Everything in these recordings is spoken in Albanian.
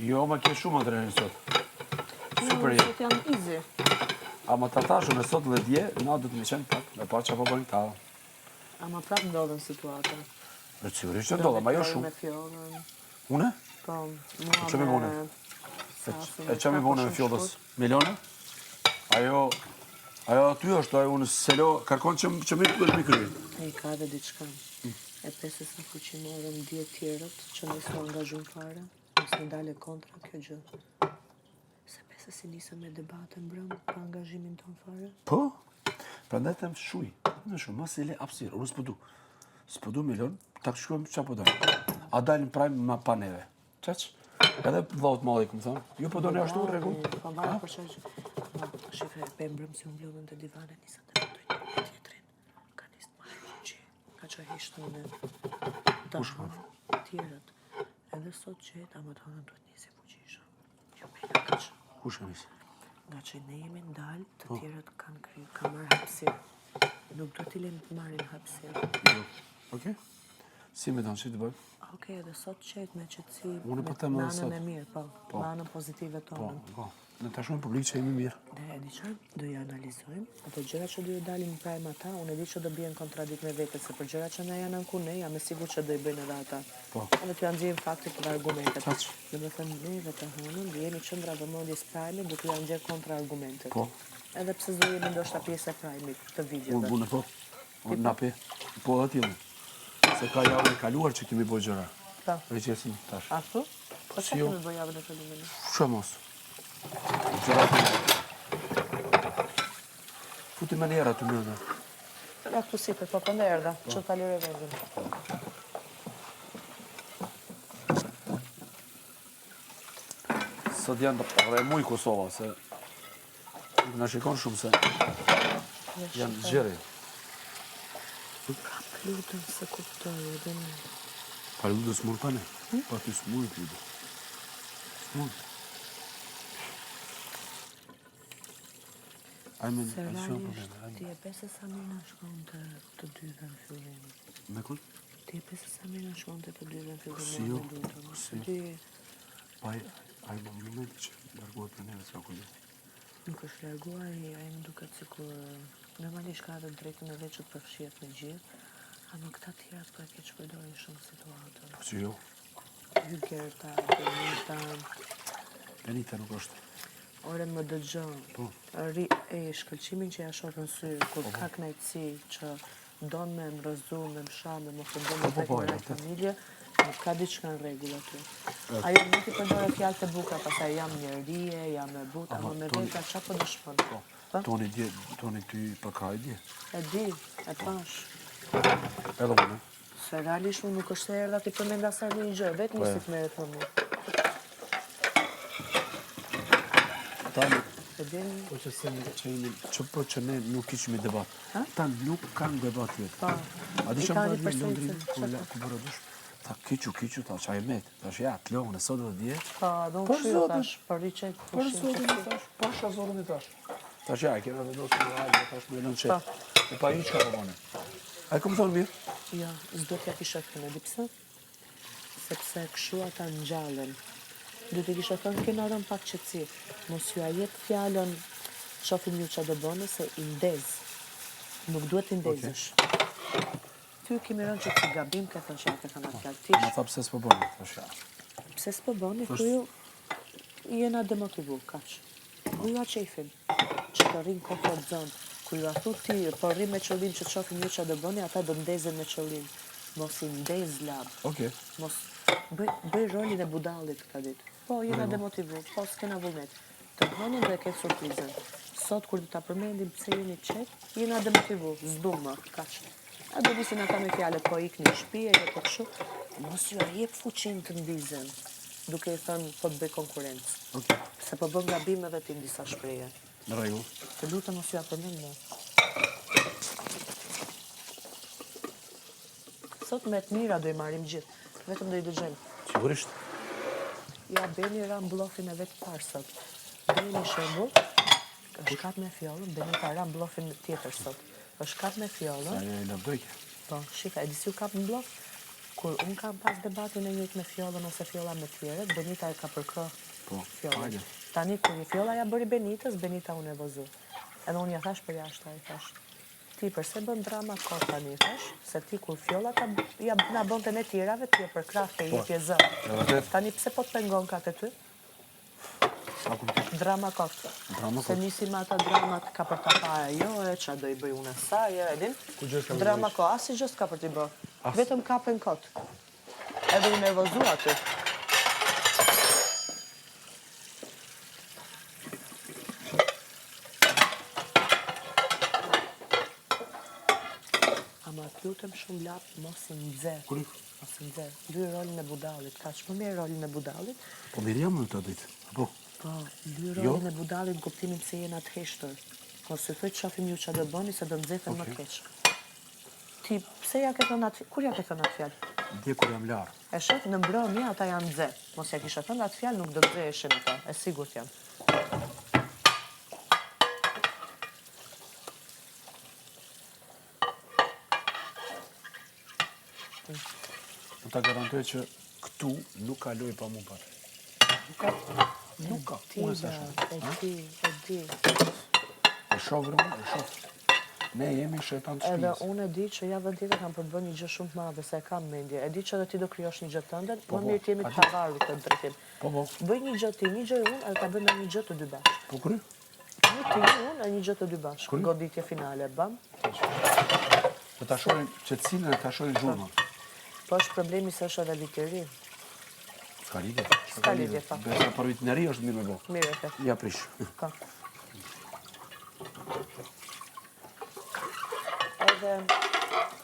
Jo, ma ke shumë adrenalin sot. Super Sot janë easy. Ama ta tashëm e sot dhe dje, na du të më qenë pak, me pa që apo bëjnë ta. Ama prap ndodhen situata. Sigurisht që ndodhe, ma jo shumë. Me fjollën. Une? Po, që mi vone? E që mi vone me fjollës? Milione? Ajo aty është, ajo unë selo, karkon që mi kryjë. E ka dhe diçka. E pesës në fuqimore në djetë tjerët që nësë angazhun fare, nësë në dale kontra kjo gjë. Se pesës si nisë me debatën brëmë për angazhimin tonë fare. Po, pra ndaj të më shuj. Në shumë, ma se le apsirë, unë s'pëdu. S'pëdu milion, ta këshkujem që po dojnë. A dalin prajmë ma pa neve. Qaq? Edhe dhaut madhe, këmë thonë. Jo po do në ashtu regu? Po varë për që shefe e brëmë si unë vlodhën të divanet, nisën të rëtojnë një tjetërin. Ka nisë të marrë që ka që hishtë në të hanë tjerët. Edhe sot që jetë, ama të hanë duhet njësi fuqishë. Jo me nga ka që. Kush ka nisë? Nga që ne jemi ndalë, të tjerët kanë kryu, ka marrë hapsirë. Nuk do t'i lemë të marrin hapsirë. Jo. Oke? Si me tanë që të bëjmë? Oke, edhe sot qëtë me qëtësi, Unë po me them edhe anën sot. e mirë, po, me anën pozitive tonën. Po. Në të shumë publik që jemi mirë. Dhe e di që, do i analizojmë, ato gjëra që do i dalim prajmë ata, unë e di që do bjen kontradikt me vete, se për gjëra që na janë anku ne, jam e sigur që do i bëjnë edhe ata. Po. Edhe t'ju anëgjim faktit dhe argumentet. Qaq? Dhe me thënë neve të hënën, dhe jemi qëndra vëmendjes prajmi, duke ju anëgjer kontra argumentet. Po. Edhe pse do jemi ndoshta pjesë e prajmit të Unë vigjeve. bune po. Unë napi. Po dhe tjilë. Se ka javën e kaluar që kemi bojë gjëra. Po. Reqesin tash. Ashtu? Po që jo. kemi bëj javën e kaluar? Shëmos. Gjëra të futi me njerë aty mërë. Ja, këtu sipër, po pënde erdha, që ta lirë e vendin. Sot janë dhe muj Kosova, se në shikon shumë se janë gjeri. Ka plutën se kuptoj, edhe në... Pa ludë s'mur pa ne. Pa ty s'mur të ludë. S'mur. Ajme Se në shumë realisht, probleme. ti e pesë sa mina shkon të dyve në fillim. Me kull? Ti e pesë sa mina shkon të dyve në fillim. Si jo? Si ti Pa ai më moment që largohet për neve s'ka kullu. nuk është larguar, ai më duket sikur normalisht ka edhe drejtën e vet që të përfshihet me gjithë, ama këta tjerat po e keq përdorin shumë situatën. Po që jo? Hyrgerta, Benita, Benita nuk është. ore më dëgjon. Po. Shkëlqimin që ja shohën sy, kur ka knajtësi që don me më rëzu, me më sha, me më fundu me tek me rejtë familje, nuk ka diçka në rregull aty. Ajo nuk i përdore fjalë të bukura, pastaj jam njerëje, jam e butë, ama me veta qa po dëshmon. Toni ty për ka i dje. E di, e pash. Edhe më, ne? Se realisht mu nuk është e erdha ti përmenda sa një gjë, vetë një si të me e thonë. Tani, E dini? po që se që po që ne nuk ishmi debat. Ta nuk kanë debat jetë. Pa. A di që më Itali bërë për një Londrinë, sejtë. ku bërë dush, ta kiqu, ta qaj met. Ta që ja, të lohën e sot dhe dje. Pa, do në këshirë tash, për riqet Për zotin i tash, pasha zotin i tash. Ta që ja, e kena vendosë në rajë, tash me lënë qetë. E pa i që ka përmone. A i këmë thonë mirë? Ja, s'do t'ja kisha thënë, di pse? Sepse këshu ata në gjallën. Do t'i kisha thënë, kena rënë pak qëtësi. Mos ju a jetë fjallën, qofim ju që do bënë, se i ndez. Nuk duhet i ndezësh. Ty kemi rënë që t'i gabim, ka thënë që ja ke thënë atë fjallë. Tish, Ma tha pëse s'po bëni, tash ja. pse s'po bëni, ku ju jena demotivu, kaq. Ku ju a qefin, që të rinë komfort zone. Ku ju a thu ti, po rrim me qëllim që qofim ju që do bëni, ata do ndezën me qëllim. Mos i ndez lab. Okej. Mos bëj rolin e budallit këta ditë. Po, jena demotivu, po s'kena vullnet. Të hënën dhe ketë surprizën. Sot, kur ta përmendim pse jeni qetë, jena demotivu, s'dumë, kaq. A do visin ata me fjallet, po ikni në shtëpi, e po kështu. Mos ju a jep fuqin të ndizën, duke i thënë po të bëj konkurrencë. Okej. Se po bën gabim edhe ti në disa shpreje. Në rregull. Të lutem mos ju a përmend. Sot me të mira do i marrim gjithë, vetëm do i dëgjojmë. Sigurisht. Ja, Beni ram blofin e vetë parë sot. Beni shembull, është kap me fjollën, Beni ka ram blofin tjetër sot. Është kap me fjollën, Ajo e lëndojke. po, shika, e disi u kap në blof, Kur unë kam pas debatin e njëjtë me Fjollën ose Fjolla me tjerët, Benita e ka përkrah Fjollën. hajde. Tani kur Fjolla ja bëri Benitës, Benita unë e vëzu. Edhe unë ja thash për jashtë, i thash. Ti përse bën drama kot tani, thash, se ti kur Fjolla na bënte ne tjerave, ti e përkrahte, i jepje zë. Tani pse po të pengon ka të ty? Drama kot. Se nisim ata dramat ka për ta parë jo, qa do i bëj unë saj, edin? Drama kot, asi gjë s'ka për t'i bërë. Vetëm kapen kot. Edhe u nervozu aty. Ama t'lutem shumë lap, mos i nxe. Mos i nxe. Lyj rolin e budallit. Ka që më mirë rolin e budallit? Po mirë jam në të ditë. Po. Po, lyj rolin e budallit në kuptimin se jena të heshtër. Ose thuj të shofim ju që do bëni, se do nxefen më keq. Ti, pse ja ke thënë atë, kur ja ke thënë atë fjalë? Dje kur jam larë. E shef, në mbrëmje ata janë nxe. Mos ja kisha thënë atë fjalë, nuk do nxeheshin ata. E sigurt jam. Në ta garantoj që këtu nuk ka loj pa mu parë. Nuk ka. Unë se shumë. E di. E shoh vërmë, e shoh. Ne jemi shetan të Edhe shpijës. unë e di që javën tjetër kam për të bërë një gjë shumë të madhe, se e kam mendje. E di që edhe ti do krijosh një gjë tënde, më mirë të jemi të pavarur këtë drejtim. Po. Bëj një gjë ti, një gjë unë, edhe ta bëjmë një gjë të dy bashkë. Po kry? Një ti, unë, e një gjë të dy bashkë. Goditje finale, bam. Dhe ta shohin që të cilën e ta shohin zhurma. Po është problemi se është edhe vitëri. Ska lidhje. Ska lidhje, fakt. Besa për vitëneri është mirë me bo. Mirë e the. Ja prish. Ka. Edhe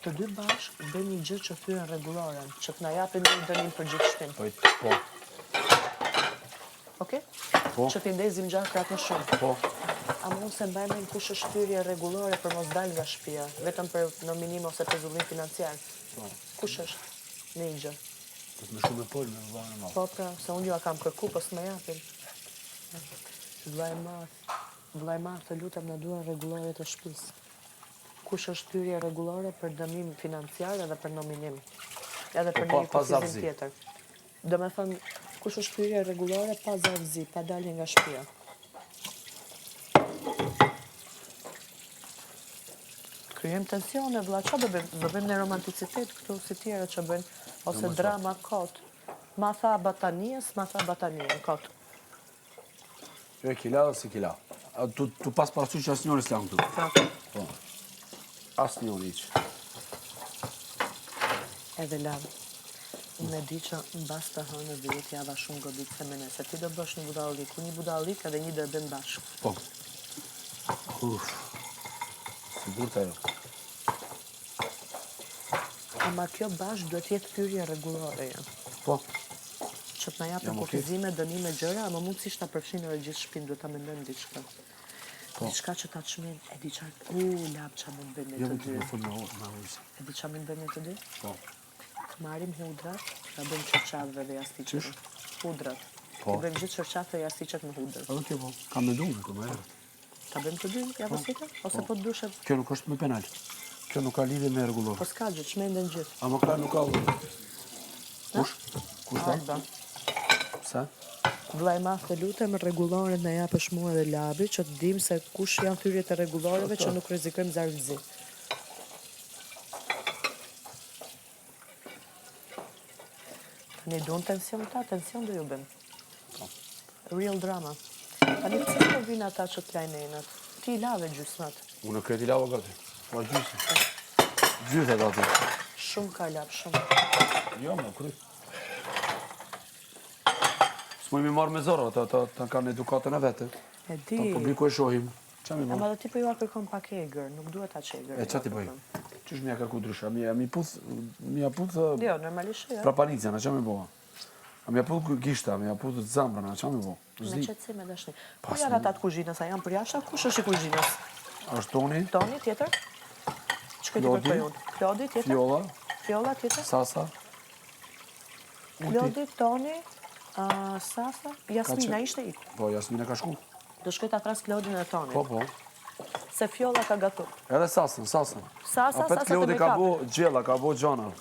të dy bashkë bëjmë një gjë që thyen rregullore, që të na japin një dënim për gjithçtim. Po. Okej? Po. Që t'i ndezim gjakrat më shumë. Po. Ama unë se mbaj me kush është hyrje rregullore për mos dalë nga shtëpia, vetëm për nominim ose për zullim financiar. Kush është në një gjë? Do të më shumë e polë me vëllai e madh. Po pra, se unë ju a kam kërku, po s'më japin. Vllai i madh, të lutem na duan rregullore të shtëpisë. Kush është hyrje rregullore për dënim financiar edhe për nominim. Edhe për një kufizim tjetër. Do me thënë, kush është hyrje rregullore pa zavzi, pa dalje nga shtëpia. Kryem tensione, vlla, qa do bëjmë? Do bëjmë në romanticitet këtu si tjera që bëjmë, ose drama kot. Ma tha batanies, kot. Jo e kila dhe si kila. Tu pas parasysh që asë njërës janë këtu. Po. Asë njërë iqë. Edhe lavë. Unë e di që në bas të hënë vjetë java shumë godit se mene, se ti do bësh një budallik, ku një budallik edhe një do e bën bashkë. Po. Sigur të ajo. Ama kjo bashkë duhet jetë hyrje rregullore, ja. Po. Që të na japin kufizime, dënime, gjëra, ama mundësisht ta përfshinë edhe gjithë shtëpinë, duhet ta mendojmë diçka. Diçka që ta çmend, e di çfarë, lap çfarë mund bëjmë Jo të me dy. të fund me ujës. E di çfarë mund bëjmë të dy? Po. Të marrim hudrat, ta bëjmë çorçave dhe jastiqet. Hudrat. Po. Të bëjmë gjithë çorçave dhe jastiqet me hudër. Edhe kjo po. Kam me dume këtu më herët. Ta bëjmë të dy, javës tjetër? Ose po të dushet? Kjo nuk është me penal. Kjo nuk ka lidhje me rregullor. Po s'ka gjë, çmenden gjithë. Ama këta nuk ka. Kush? Kush ta? Alba. Sa? Vllai i madh, të lutem rregullore na japësh mua edhe labi që të dim se kush janë thyrjet e rregulloreve që nuk rrezikojmë zartëzi. Tani duan tension tension do ju bën. Real drama. Tani pse do vinë ata që të lajmenat? Ti i lave gjysmat. Unë kreti lava gati. Po gjysë. Gjysë gati. Shumë ka lap, shumë. Jo, më kry. S'mojmë i marrë me zorë, ta kanë edukatën e vete. E di. Ta publiku e shohim. Qa mi Ama marrë? do ti po ju a kërkon pak egër, nuk duhet aq egër. E qa ti bëjmë? Qysh mi a kërku drysha? Mi puth Jo, normalisht jo. prapanicja, na qa mi bëha? A mi a puth gishta, mi a puth zambrën, na qa mi bëha? Me qëtësi me dashni. Ku janë ata të kuzhinës, a janë për jashtë, kush është i kuzhinës? Është Toni, Toni, tjetër? Që këtë Klodi. kërkoj unë? Klodi, tjetër? Fjolla, Fjolla, tjetër? Sasa. Klodi, Toni, Sasa, Jasmina ishte ik. Po, Jasmina ka shku. Do shkoj ta tras Klodin e Tonin. Po. Se Fjolla ka gatu. Edhe Sasën. Sasa Apet të Klodi me ka kapi. bo gjella, ka bo gjana.